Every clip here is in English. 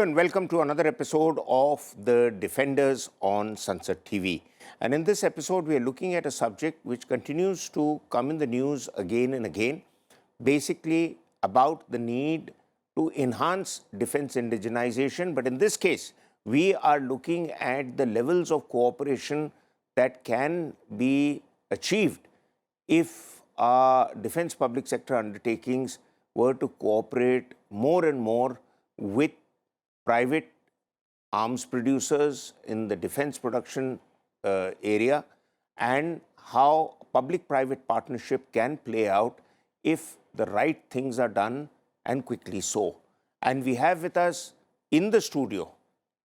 Hello and welcome to another episode of The Defenders on Sansad TV. And in this episode, we are looking at a subject which continues to come in the news again and again, basically about the need to enhance defense indigenization. But in this case, we are looking at the levels of cooperation that can be achieved if our defense public sector undertakings were to cooperate more and more with private arms producers in the defense production area, and how public-private partnership can play out if the right things are done and quickly so. And we have with us in the studio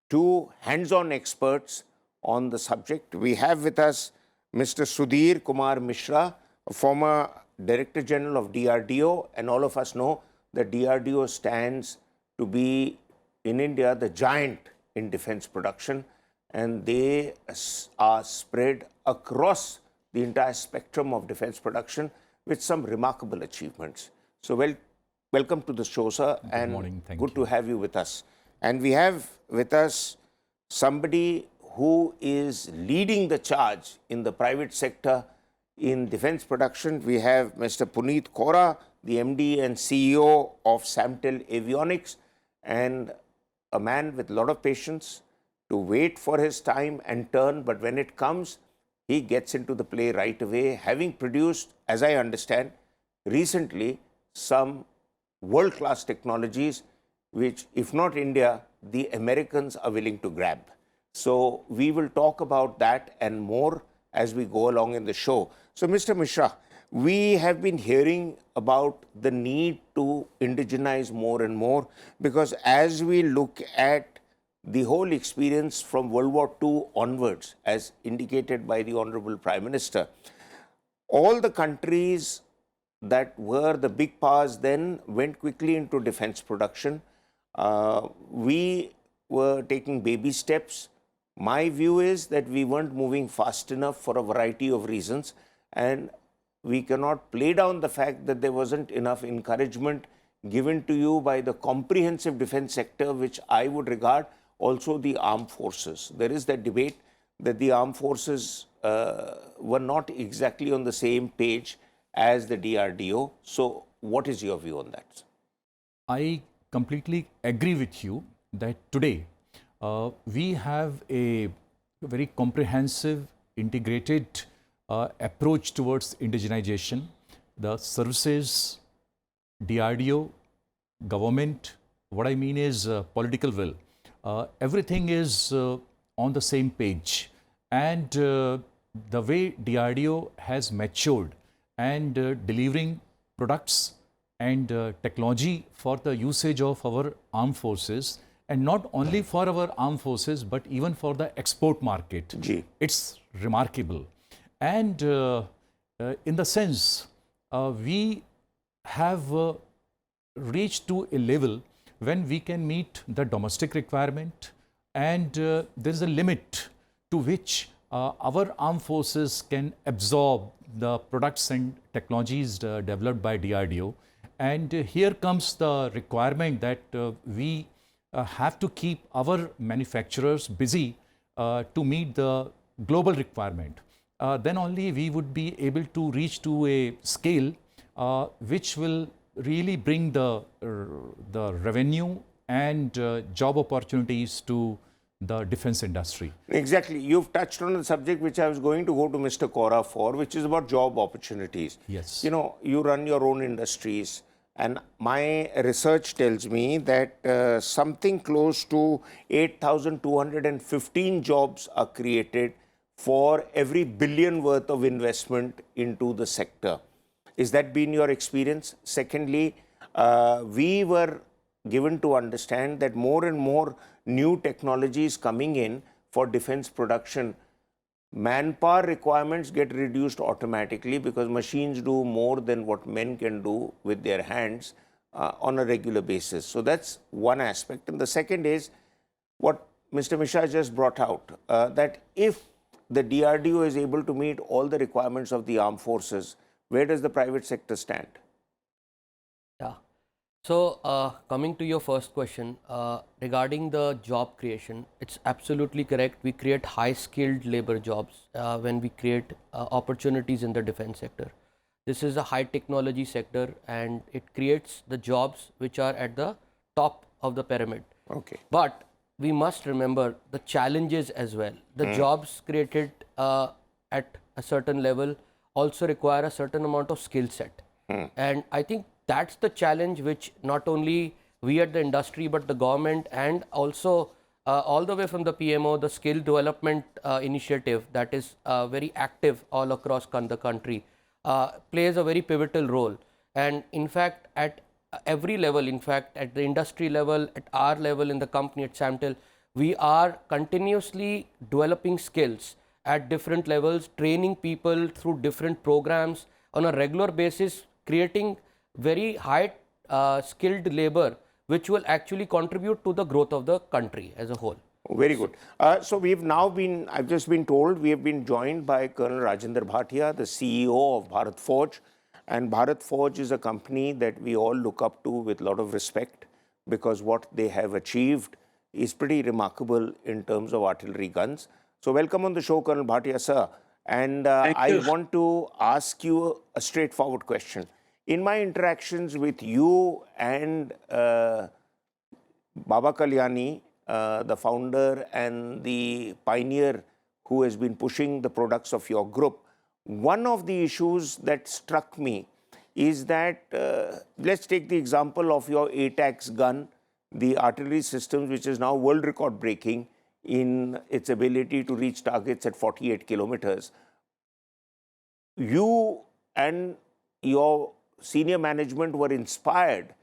two hands-on experts on the subject. We have with us Mr. Sudhir Kumar Mishra, a former Director General of DRDO, and all of us know that DRDO stands to be in India the giant in defense production, and they are spread across the entire spectrum of defense production with some remarkable achievements. So welcome to the show, sir. Good morning. Thank good you. to have you with us. And we have with us somebody who is leading the charge in the private sector in defense production. We have Mr. Puneet, Kaura, the MD and CEO of Samtel Avionics, and a man with a lot of patience to wait for his time and turn, but when it comes, he gets into the play right away, having produced, as I understand, recently some world-class technologies which, if not India, the Americans are willing to grab. So we will talk about that and more as we go along in the show. So, Mr. Mishra, we have been hearing about the need to indigenize more and more, because as we look at the whole experience from World War II onwards, as indicated by the Honorable Prime Minister, all the countries that were the big powers then went quickly into defense production. We were taking baby steps. My view is that we weren't moving fast enough for a variety of reasons, and we cannot play down the fact that there wasn't enough encouragement given to you by the comprehensive defense sector, which I would regard also the armed forces. There is that debate that the armed forces were not exactly on the same page as the DRDO. So what is your view on that? I completely agree with you that today we have a very comprehensive, integrated approach towards indigenization. The services, DRDO, government, what I mean is political will. Everything is on the same page, and the way DRDO has matured and delivering products and technology for the usage of our armed forces, and not only for our armed forces but even for the export market. Jeet. It's remarkable. And in the sense, we have reached to a level when we can meet the domestic requirement, and there is a limit to which our armed forces can absorb the products and technologies developed by DRDO. And here comes the requirement that we have to keep our manufacturers busy to meet the global requirement. Then only we would be able to reach to a scale which will really bring the revenue and job opportunities to the defense industry. Exactly. You've touched on the subject which I was going to go to Mr. Kaura for, which is about job opportunities. Yes. You know, you run your own industries, and my research tells me that something close to 8,215 jobs are created for every billion worth of investment into the sector. Is that been your experience? Secondly, we were given to understand that more and more new technologies coming in for defense production, manpower requirements get reduced automatically because machines do more than what men can do with their hands on a regular basis. So that's one aspect. And the second is what Mr. Mishra just brought out, that if the DRDO is able to meet all the requirements of the armed forces, where does the private sector stand? Yeah. So, coming to your first question regarding the job creation, it's absolutely correct. We create high skilled labor jobs when we create opportunities in the defense sector. This is a high technology sector and it creates the jobs which are at the top of the pyramid. Okay. But we must remember the challenges as well. The jobs created at a certain level also require a certain amount of skill set. And I think that's the challenge which not only we at the industry, but the government and also all the way from the PMO, the skill development initiative that is very active all across the country, plays a very pivotal role. And in fact, at every level, in fact, at the industry level, at our level in the company at Samtel, we are continuously developing skills at different levels, training people through different programs on a regular basis, creating very high skilled labor, which will actually contribute to the growth of the country as a whole. Very good. So we've now been, I've just been told, we have been joined by Colonel Rajinder Bhatia, the CEO of Bharat Forge. And Bharat Forge is a company that we all look up to with a lot of respect because what they have achieved is pretty remarkable in terms of artillery guns. So welcome on the show, Colonel Bhatia, sir. And I want to ask you a straightforward question. In my interactions with you and Baba Kalyani, the founder and the pioneer who has been pushing the products of your group, one of the issues that struck me is that, let's take the example of your ATACS gun, the artillery systems, which is now world record breaking in its ability to reach targets at 48 kilometers. You and your senior management were inspired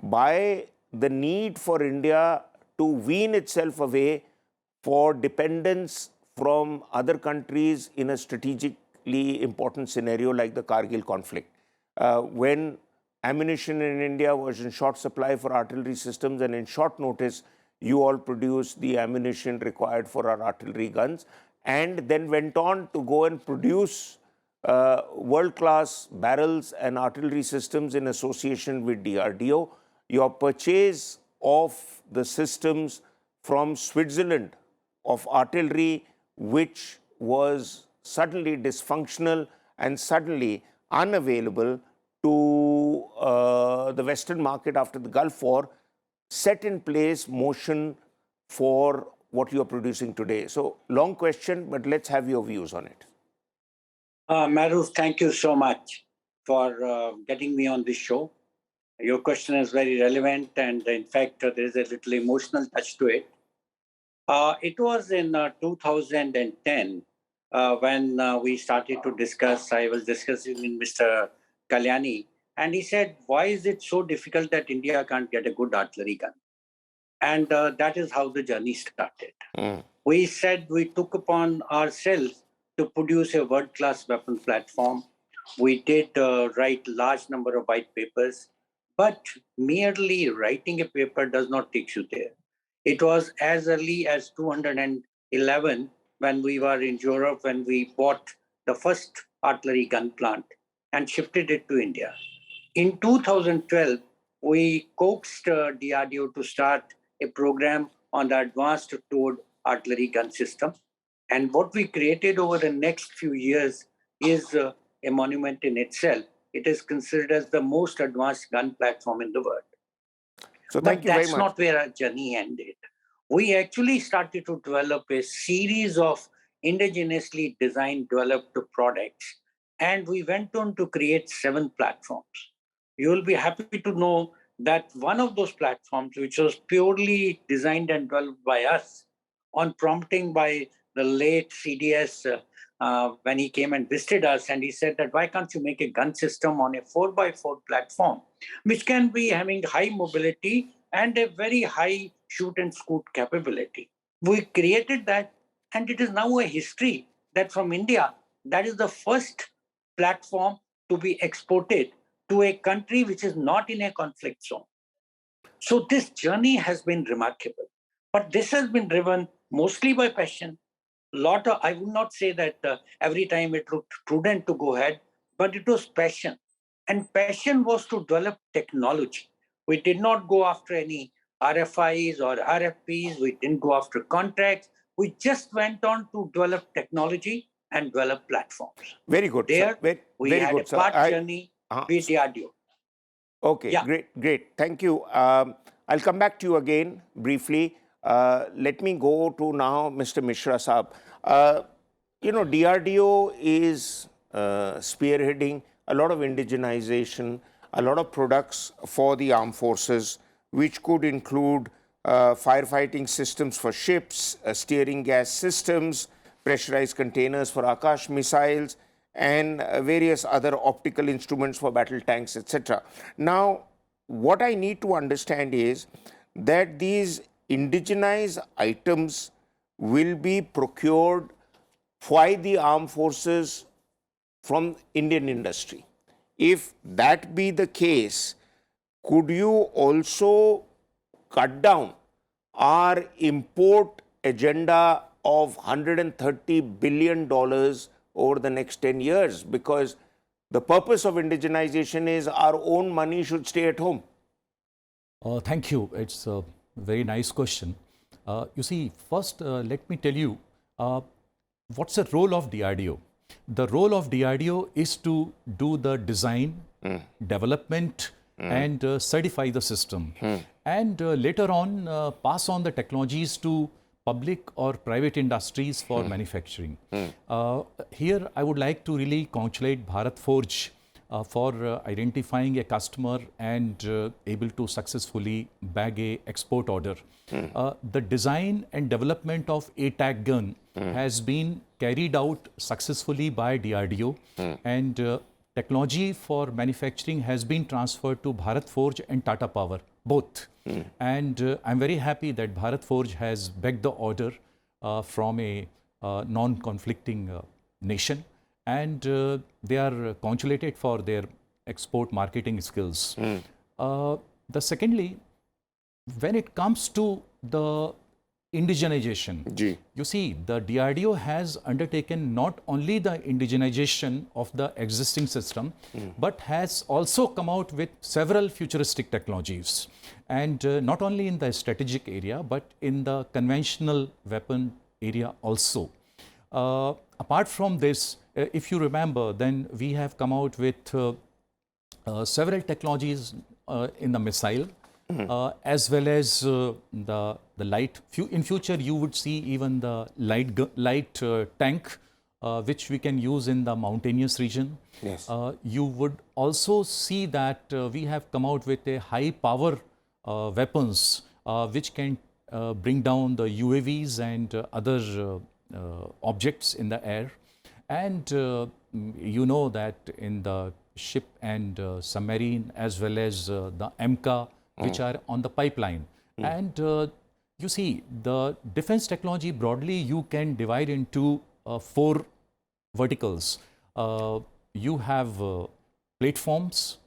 by the need for India to wean itself away for dependence from other countries in a strategically important scenario like the Kargil conflict. When ammunition in India was in short supply for artillery systems, and in short notice, you all produced the ammunition required for our artillery guns, and then went on to go and produce world-class barrels and artillery systems in association with DRDO. Your purchase of the systems from Switzerland of artillery, which was suddenly dysfunctional and suddenly unavailable to the Western market after the Gulf War, set in place motion for what you are producing today. So, long question, but let's have your views on it. Maroof, thank you so much for getting me on this show. Your question is very relevant, and in fact, there is a little emotional touch to it. It was in 2010 when we started to discuss. I was discussing with Mr. Kalyani, and he said, "Why is it so difficult that India can't get a good artillery gun?" And that is how the journey started. We said we took upon ourselves to produce a world-class weapon platform. We did write large number of white papers, but merely writing a paper does not take you there. It was as early as 211 when we were in Europe, when we bought the first artillery gun plant and shifted it to India. In 2012, we coaxed DRDO to start a program on the advanced towed artillery gun system. And what we created over the next few years is a monument in itself. It is considered as the most advanced gun platform in the world. So thank you very much. That's not where our journey ended. We actually started to develop a series of indigenously designed, developed products, and we went on to create 7 platforms. You will be happy to know that one of those platforms, which was purely designed and developed by us, on prompting by the late CDS when he came and visited us, and he said that why can't you make a gun system on a 4x4 platform, which can be having high mobility and a very high shoot and scoot capability. We created that, and it is now a history that from India, that is the first platform to be exported to a country which is not in a conflict zone. So this journey has been remarkable, but this has been driven mostly by passion. I would not say that every time it looked prudent to go ahead, but it was passion. And passion was to develop technology. We did not go after any RFIs or RFPs. We didn't go after contracts. We just went on to develop technology and develop platforms. Very good, There, sir. Very, we very had good, a sir. part journey with DRDO. Okay, Yeah. great. Thank you. I'll come back to you again briefly. Let me go to now Mr. Mishra Saab. DRDO is spearheading a lot of indigenization, a lot of products for the armed forces, which could include firefighting systems for ships, steering gas systems, pressurized containers for Akash missiles, and various other optical instruments for battle tanks, etc. Now, what I need to understand is that these indigenized items will be procured by the armed forces from Indian industry. If that be the case, could you also cut down our import agenda of $130 billion over the next 10 years? Because the purpose of indigenization is our own money should stay at home. Thank you. It's a very nice question. You see, first, let me tell you what's the role of DRDO. The role of DRDO is to do the design, development, and certify the system. And later on, pass on the technologies to public or private industries for manufacturing. Here, I would like to really congratulate Bharat Forge for identifying a customer and able to successfully bag a export order. The design and development of ATAC gun has been carried out successfully by DRDO, and technology for manufacturing has been transferred to Bharat Forge and Tata Power, both. And I'm very happy that Bharat Forge has bagged the order from a non-conflicting nation, and they are congratulated for their export marketing skills. Secondly, when it comes to the indigenization, you see, the DRDO has undertaken not only the indigenization of the existing system, but has also come out with several futuristic technologies. And not only in the strategic area, but in the conventional weapon area also. Apart from this, if you remember, then we have come out with several technologies in the missile, as well as the light. In future, you would see even the light tank, which we can use in the mountainous region. Yes. You would also see that we have come out with a high power weapons, which can bring down the UAVs and other objects in the air. And you know that in the ship and submarine, as well as the MCA, which are on the pipeline. And you see, the defense technology broadly, you can divide into 4 verticals. You have platforms,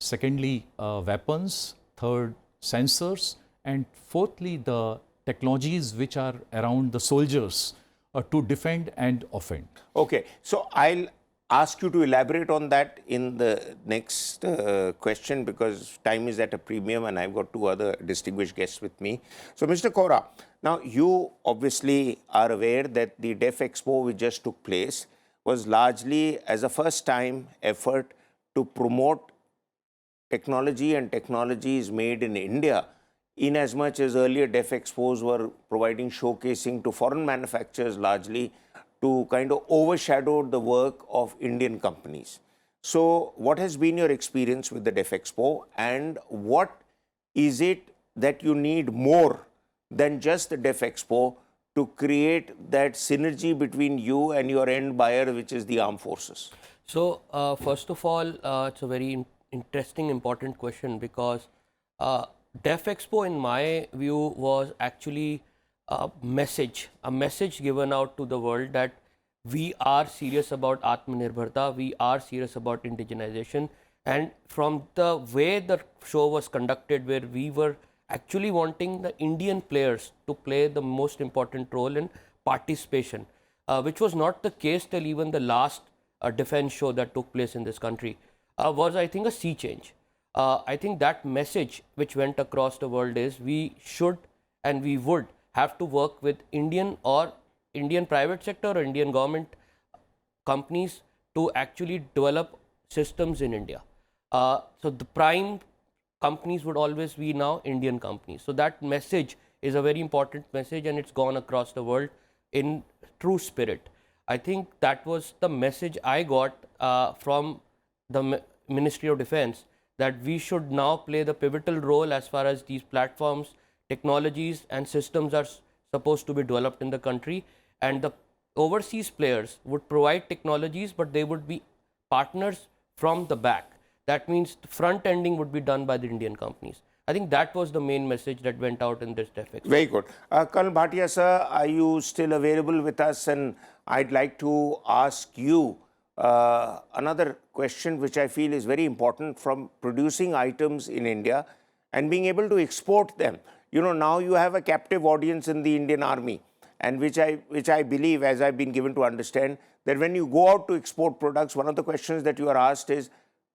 secondly, weapons, third, sensors, and fourthly, the technologies which are around the soldiers to defend and offend. Okay, so I'll ask you to elaborate on that in the next question, because time is at a premium and I've got 2 other distinguished guests with me. So, Mr. Kaura, now you obviously are aware that the DEF Expo which just took place was largely as a first-time effort to promote technology and technologies made in India, in as much as earlier DEF Expos were providing showcasing to foreign manufacturers largely to kind of overshadow the work of Indian companies. So what has been your experience with the DEF Expo, and what is it that you need more than just the DEF Expo to create that synergy between you and your end buyer, which is the armed forces? So, first of all, it's a very interesting, important question, because DEF Expo, in my view, was actually a message given out to the world that we are serious about Atmanirbharta, we are serious about indigenization. And from the way the show was conducted, where we were actually wanting the Indian players to play the most important role in participation, which was not the case till even the last defense show that took place in this country, was, I think, a sea change. I think that message which went across the world is we should and we would have to work with Indian or Indian private sector or Indian government companies to actually develop systems in India. So the prime companies would always be now Indian companies. So that message is a very important message, and it's gone across the world in true spirit. I think that was the message I got from the Ministry of Defense, that we should now play the pivotal role as far as these platforms, technologies and systems are supposed to be developed in the country, and the overseas players would provide technologies, but they would be partners from the back. That means the front ending would be done by the Indian companies. I think that was the main message that went out in this DefEx. Very good. Colonel Bhatia, sir, are you still available with us? And I'd like to ask you another question which I feel is very important, from producing items in India and being able to export them. You know, now you have a captive audience in the Indian Army, and which I believe, as I've been given to understand, that when you go out to export products, one of the questions that you are asked is,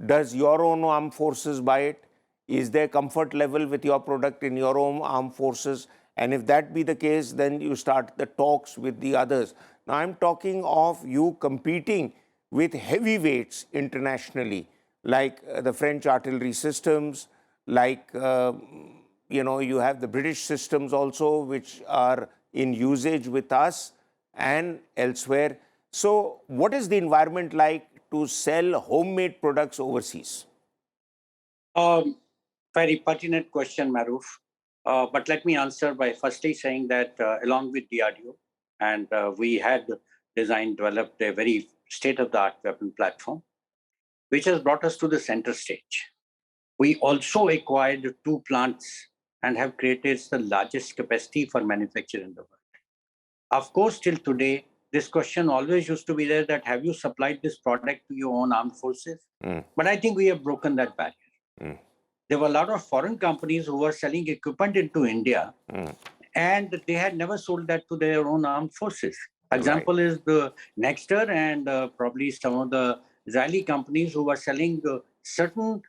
does your own armed forces buy it? Is there comfort level with your product in your own armed forces? And if that be the case, then you start the talks with the others. Now, I'm talking of you competing with heavyweights internationally, like the French artillery systems, like, you know, you have the British systems also, which are in usage with us and elsewhere. So what is the environment like to sell homemade products overseas? Very pertinent question, Maroof. But let me answer by firstly saying that along with DRDO, and we had developed a very state-of-the-art weapon platform, which has brought us to the center stage. We also acquired 2 plants and have created the largest capacity for manufacture in the world. Of course, till today, this question always used to be there, that have you supplied this product to your own armed forces? But I think we have broken that barrier. There were a lot of foreign companies who were selling equipment into India, and they had never sold that to their own armed forces. Example is the Nexter and probably some of the Israeli companies who were selling certain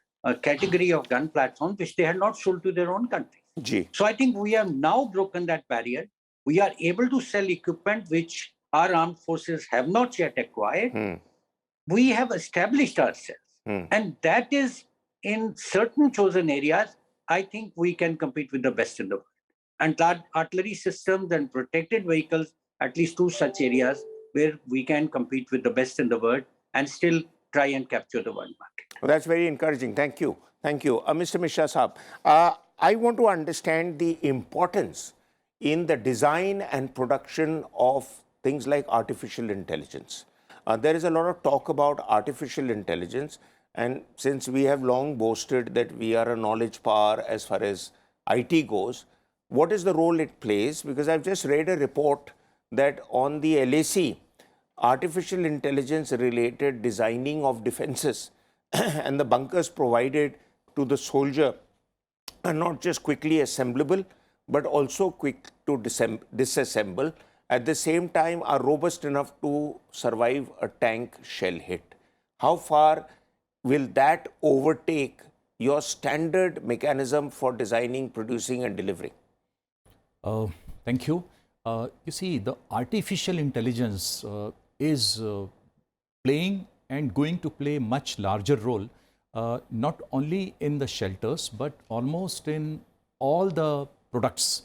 category of gun platforms which they had not sold to their own country. So I think we have now broken that barrier. We are able to sell equipment which our armed forces have not yet acquired. We have established ourselves. And that is, in certain chosen areas, I think we can compete with the best in the world. And artillery systems and protected vehicles, at least 2 such areas where we can compete with the best in the world and still try and capture the world market. Well, that's very encouraging. Thank you. Thank you. Mr. Mishra Saab, I want to understand the importance in the design and production of things like artificial intelligence. There is a lot of talk about artificial intelligence, and since we have long boasted that we are a knowledge power as far as IT goes, what is the role it plays? Because I've just read a report that on the LAC, artificial intelligence related designing of defenses and the bunkers provided to the soldier are not just quickly assemblable, but also quick to disassemble. At the same time, are robust enough to survive a tank shell hit. How far will that overtake your standard mechanism for designing, producing and delivering? Thank you. You see, the artificial intelligence is playing and going to play much larger role, not only in the shelters, but almost in all the products,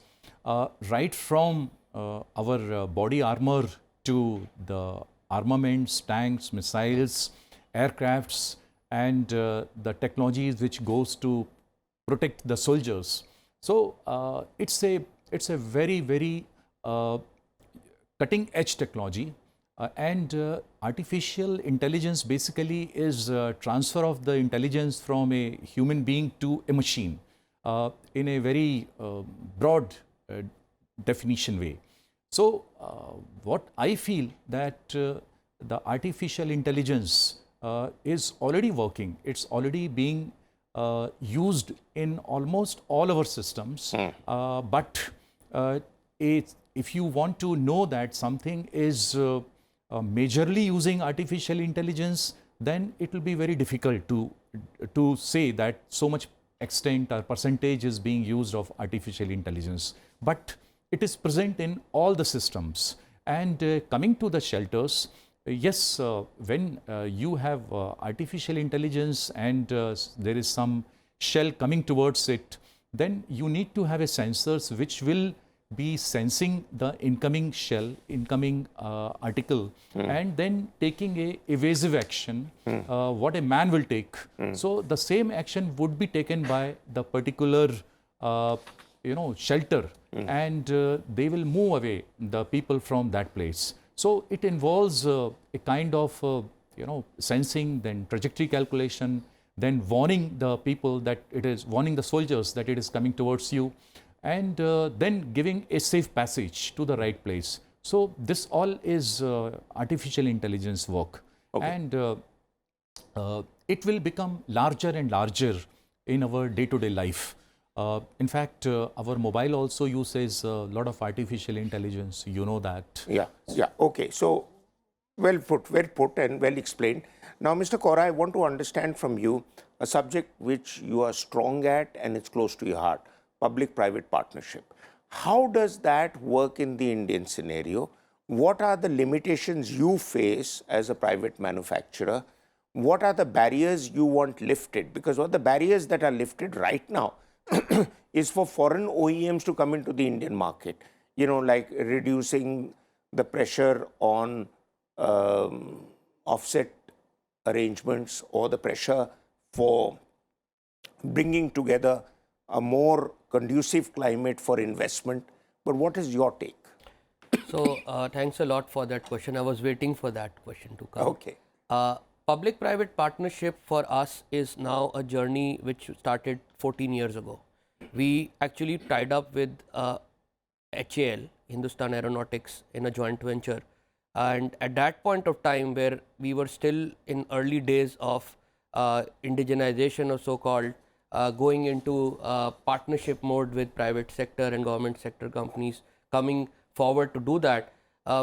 right from our body armor to the armaments, tanks, missiles, aircrafts, and the technologies which goes to protect the soldiers. So it's a very, very cutting edge technology, and artificial intelligence basically is transfer of the intelligence from a human being to a machine in a very broad definition way. So what I feel that the artificial intelligence is already working. It's already being used in almost all our systems. But if you want to know that something is majorly using artificial intelligence, then it will be very difficult to to say that so much extent or percentage is being used of artificial intelligence, but it is present in all the systems. And coming to the shelters, yes, when you have artificial intelligence and there is some shell coming towards it, then you need to have a sensors which will be sensing the incoming shell, incoming article, and then taking a evasive action, what a man will take. So the same action would be taken by the particular, shelter, and they will move away the people from that place. So it involves a kind of, sensing, then trajectory calculation, then warning the people that it is, warning the soldiers that it is coming towards you, and then giving a safe passage to the right place. So this all is artificial intelligence work. Okay. And it will become larger and larger in our day-to-day life. In fact, our mobile also uses a lot of artificial intelligence, you know that. Yeah, yeah, okay. So, well put and well explained. Now, Mr. Kaura, I want to understand from you a subject which you are strong at and it's close to your heart, public-private partnership. How does that work in the Indian scenario? What are the limitations you face as a private manufacturer? What are the barriers you want lifted? Because what the barriers that are lifted right now is for foreign OEMs to come into the Indian market, like reducing the pressure on offset arrangements or the pressure for bringing together a more conducive climate for investment. But what is your take? So, thanks a lot for that question. I was waiting for that question to come. Okay. Public-private partnership for us is now a journey which started 14 years ago. We actually tied up with HAL, Hindustan Aeronautics, in a joint venture. And at that point of time, where we were still in early days of indigenization or so-called, going into partnership mode with private sector and government sector companies coming forward to do that,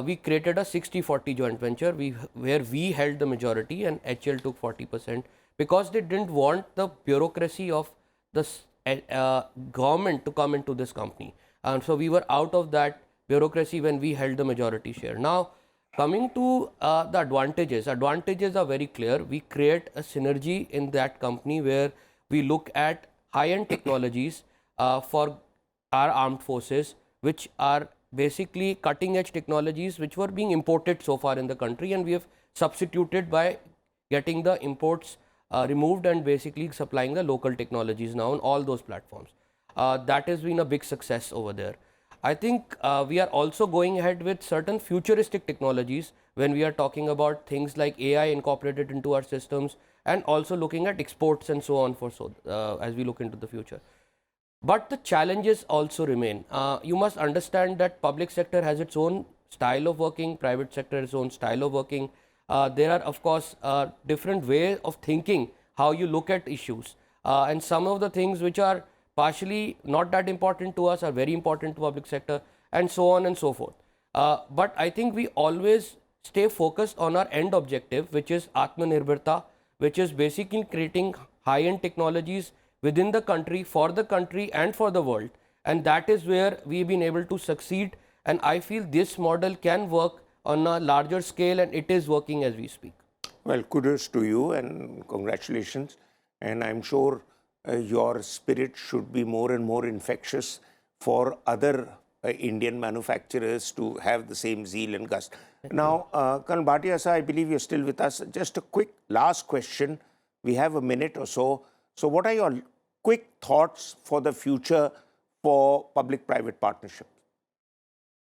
we created a 60-40 joint venture where we held the majority and HL took 40%, because they didn't want the bureaucracy of the government to come into this company. And so we were out of that bureaucracy when we held the majority share. Now, coming to the advantages are very clear. We create a synergy in that company where we look at high-end technologies for our armed forces, which are basically cutting-edge technologies which were being imported so far in the country, and we have substituted by getting the imports removed and basically supplying the local technologies now on all those platforms. That has been a big success over there. I think we are also going ahead with certain futuristic technologies when we are talking about things like AI incorporated into our systems, and also looking at exports and so on as we look into the future. But the challenges also remain. You must understand that public sector has its own style of working, private sector has its own style of working. There are, of course, different ways of thinking how you look at issues. And some of the things which are partially not that important to us are very important to public sector, and so on and so forth. But I think we always stay focused on our end objective, which is Atmanirbharta, which is basically creating high-end technologies within the country, for the country and for the world. And that is where we've been able to succeed. And I feel this model can work on a larger scale, and it is working as we speak. Well, kudos to you and congratulations. And I'm sure your spirit should be more and more infectious for other Indian manufacturers to have the same zeal and gust. Now, Colonel Bhatia sir, I believe you're still with us. Just a quick last question. We have a minute or so. So what are your quick thoughts for the future for public-private partnership?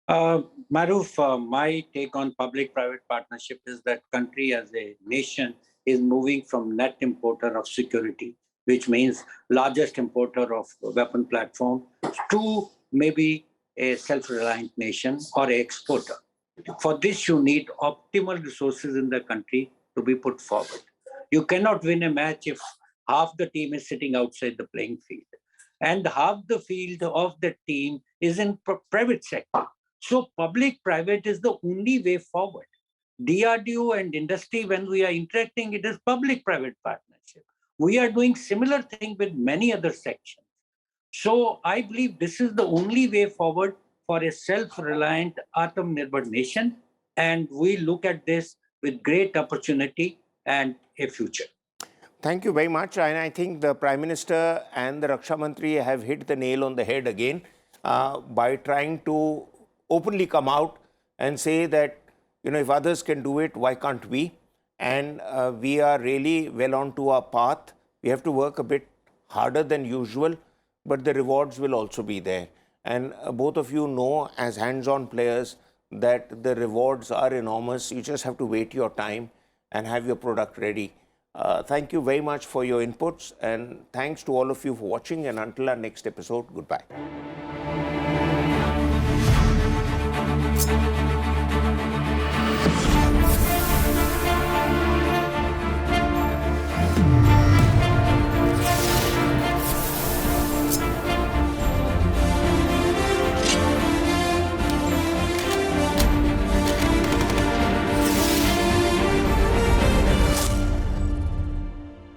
Maroof, my take on public-private partnership is that country as a nation is moving from net importer of security, which means largest importer of weapon platform, to maybe a self-reliant nation or an exporter. For this, you need optimal resources in the country to be put forward. You cannot win a match if half the team is sitting outside the playing field, and half the field of the team is in private sector. So public-private is the only way forward. DRDO and industry, when we are interacting, it is public-private partnership. We are doing similar thing with many other sections. So I believe this is the only way forward for a self-reliant Atmanirbhar nation. And we look at this with great opportunity and a future. Thank you very much. And I think the Prime Minister and the Raksha Mantri have hit the nail on the head again by trying to openly come out and say that, you know, if others can do it, why can't we? And we are really well onto our path. We have to work a bit harder than usual, but the rewards will also be there. And both of you know, as hands-on players, that the rewards are enormous. You just have to wait your time and have your product ready. Thank you very much for your inputs, and thanks to all of you for watching, and until our next episode, goodbye.